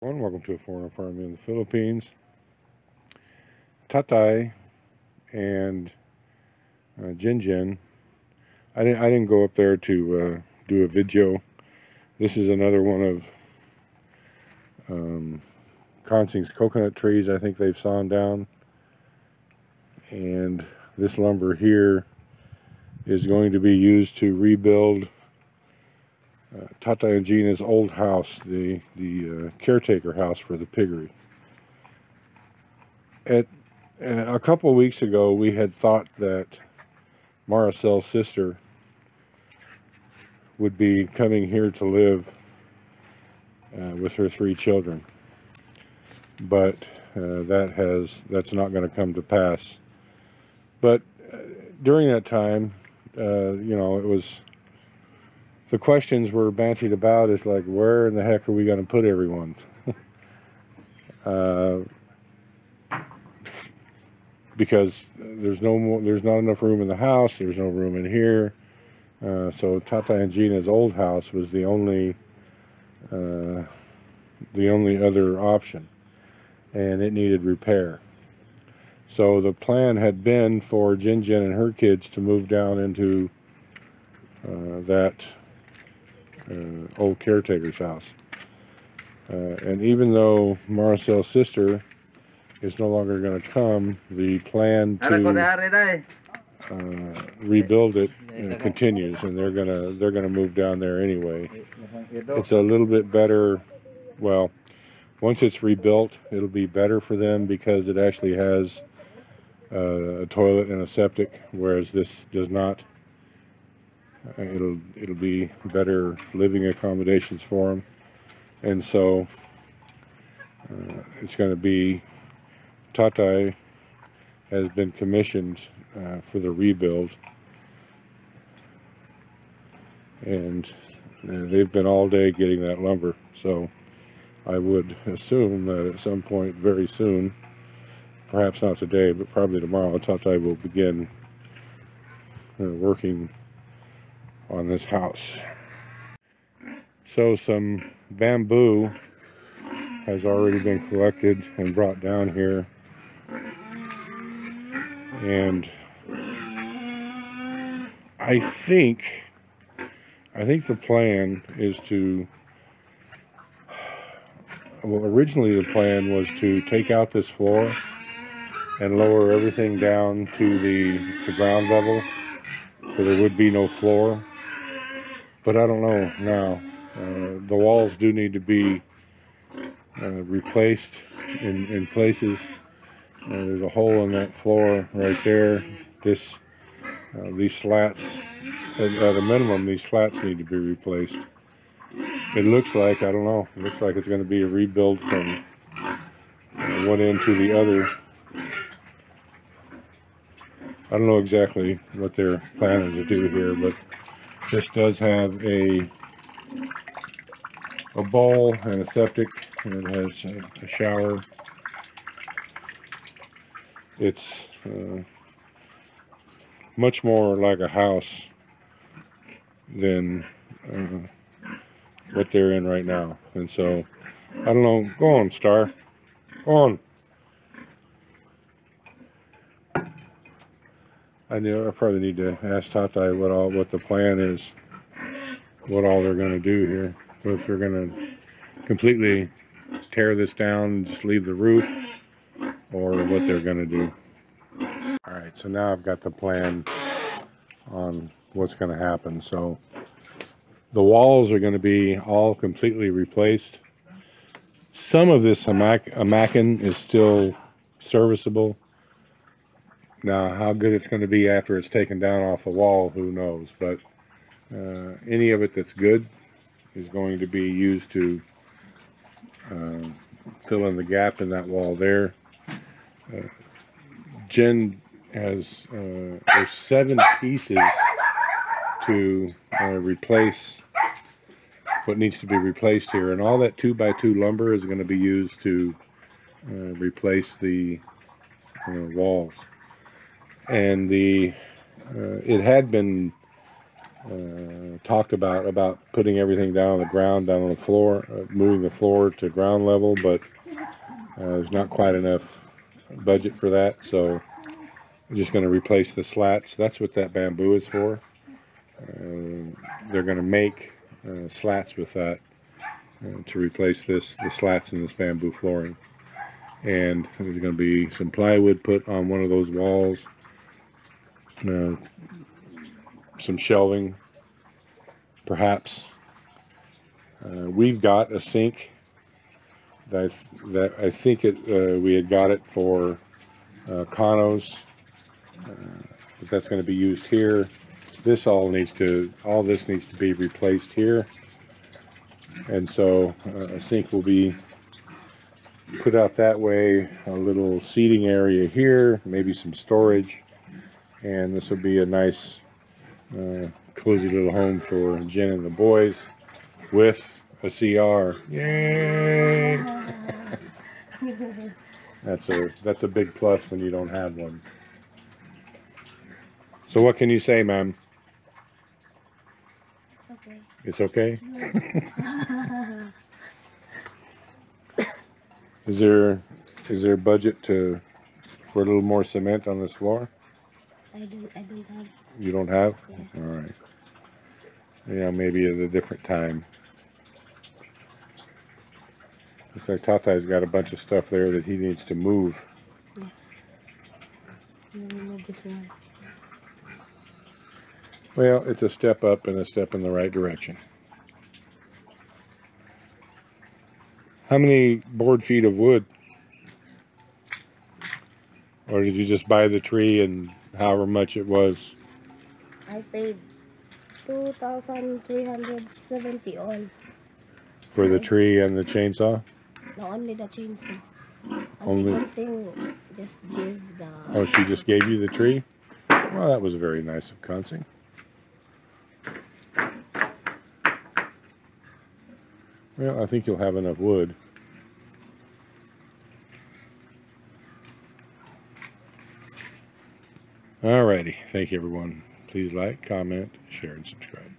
Welcome to a foreign farm in the Philippines. Tatay and JenJen. I didn't go up there to do a video. This is another one of Consing's coconut trees. I think they've sawn down, and this lumber here is going to be used to rebuild Tatay and Gina's old house, the caretaker house for the piggery. A couple of weeks ago, we had thought that Maricel's sister would be coming here to live with her 3 children, but that's not going to come to pass. But during that time, it was. The questions were bantied about is like, where in the heck are we going to put everyone? Because there's not enough room in the house. There's no room in here. So Tatay and Gina's old house was the only other option, and it needed repair. So the plan had been for JenJen and her kids to move down into that old caretaker's house. And even though Maricel's sister is no longer going to come, the plan to rebuild it continues, and they're gonna move down there anyway. It's a little bit better. Well, once it's rebuilt, it'll be better for them because it actually has a toilet and a septic, whereas this does not. It'll be better living accommodations for them, and so it's going to be. Tatay has been commissioned for the rebuild, and they've been all day getting that lumber. So I would assume that at some point very soon, perhaps not today, but probably tomorrow, Tatay will begin working on this house. So some bamboo has already been collected and brought down here, and I think the plan is to, well, originally the plan was to take out this floor and lower everything down to ground level, so there would be no floor. But I don't know now. The walls do need to be replaced in places. There's a hole in that floor right there. These slats, at a minimum, these slats need to be replaced. It looks like, I don't know, it looks like it's going to be a rebuild from one end to the other. I don't know exactly what they're planning to do here, but this does have a bowl and a septic, and it has a shower. It's much more like a house than what they're in right now. And so, I don't know. Go on, Star. Go on. I probably need to ask Tatay what the plan is, what all they're going to do here. If they're going to completely tear this down and just leave the roof, or what they're going to do. All right, so now I've got the plan on what's going to happen. So the walls are going to be all completely replaced. Some of this amacan is still serviceable. Now, how good it's going to be after it's taken down off the wall, who knows? But any of it that's good is going to be used to fill in the gap in that wall there. Jen has there's 7 pieces to replace what needs to be replaced here, and all that 2x2 lumber is going to be used to replace the walls. And it had been talked about putting everything down on the ground, down on the floor, moving the floor to ground level, but there's not quite enough budget for that, so I'm just going to replace the slats. That's what that bamboo is for. They're going to make slats with that to replace the slats in this bamboo flooring. And there's going to be some plywood put on one of those walls, some shelving, perhaps. We've got a sink that I think we had got it for Conos, but that's going to be used here. All this needs to be replaced here, and so a sink will be put out that way. A little seating area here, maybe some storage, and this will be a nice cozy little home for Jen and the boys with a CR. Yay! That's a big plus when you don't have one. So what can you say, ma'am? It's okay. It's okay? Is there budget for a little more cement on this floor? I don't have. You don't have? Yeah. All right. Yeah, maybe at a different time. Looks like Tatai's got a bunch of stuff there that he needs to move. Yes. Remove this one. Well, it's a step up and a step in the right direction. How many board feet of wood? Or did you just buy the tree and however much it was? I paid 2,370 all. For the tree and the chainsaw? No, only the chainsaw. Only. Consing just give the... Oh, she just gave you the tree? Well, that was very nice of Consing. Well, I think you'll have enough wood. Alrighty, thank you everyone. Please like, comment, share, and subscribe.